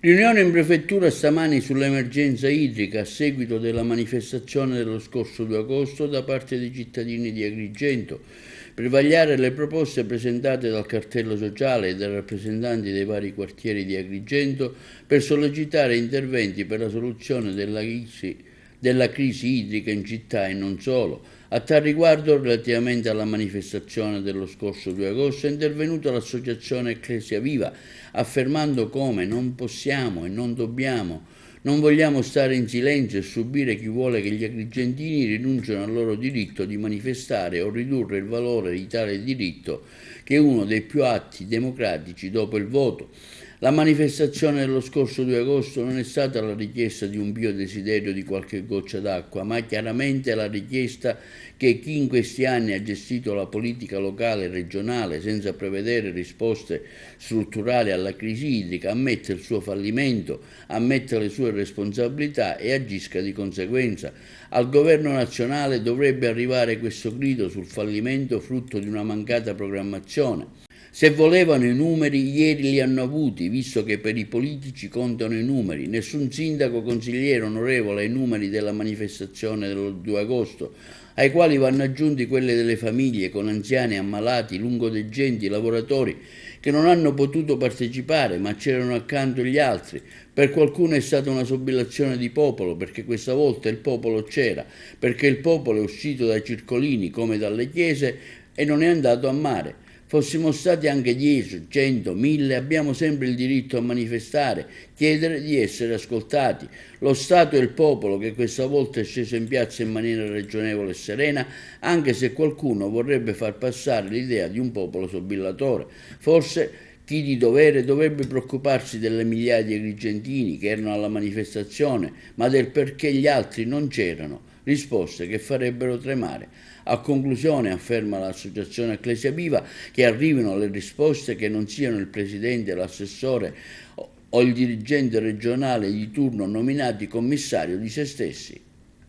Riunione in prefettura stamani sull'emergenza idrica a seguito della manifestazione dello scorso 2 agosto da parte dei cittadini di Agrigento per vagliare le proposte presentate dal cartello sociale e dai rappresentanti dei vari quartieri di Agrigento per sollecitare interventi per la soluzione della crisi idrica in città e non solo. A tal riguardo, relativamente alla manifestazione dello scorso 2 agosto, è intervenuta l'associazione Ecclesia Viva, affermando come non possiamo e non dobbiamo, non vogliamo stare in silenzio e subire chi vuole che gli agrigentini rinunciano al loro diritto di manifestare o ridurre il valore di tale diritto, che è uno dei più atti democratici dopo il voto. La manifestazione dello scorso 2 agosto non è stata la richiesta di un pio desiderio di qualche goccia d'acqua, ma chiaramente la richiesta che chi in questi anni ha gestito la politica locale e regionale senza prevedere risposte strutturali alla crisi idrica ammetta il suo fallimento, ammetta le sue responsabilità e agisca di conseguenza. Al governo nazionale dovrebbe arrivare questo grido sul fallimento frutto di una mancata programmazione. Se volevano i numeri, ieri li hanno avuti, visto che per i politici contano i numeri. Nessun sindaco consigliere onorevole ai numeri della manifestazione del 2 agosto, ai quali vanno aggiunti quelli delle famiglie con anziani, ammalati, lungodegenti, lavoratori che non hanno potuto partecipare, ma c'erano accanto gli altri. Per qualcuno è stata una sobillazione di popolo, perché questa volta il popolo c'era, perché il popolo è uscito dai circolini come dalle chiese e non è andato a mare. Fossimo stati anche 10, 100, 1000, abbiamo sempre il diritto a manifestare, chiedere di essere ascoltati. Lo Stato e il popolo che questa volta è sceso in piazza in maniera ragionevole e serena, anche se qualcuno vorrebbe far passare l'idea di un popolo sobillatore. Forse chi di dovere dovrebbe preoccuparsi delle migliaia di agrigentini che erano alla manifestazione, ma del perché gli altri non c'erano. Risposte che farebbero tremare. A conclusione, afferma l'associazione Ecclesia Viva, che arrivino le risposte che non siano il presidente, l'assessore o il dirigente regionale di turno nominati commissario di se stessi.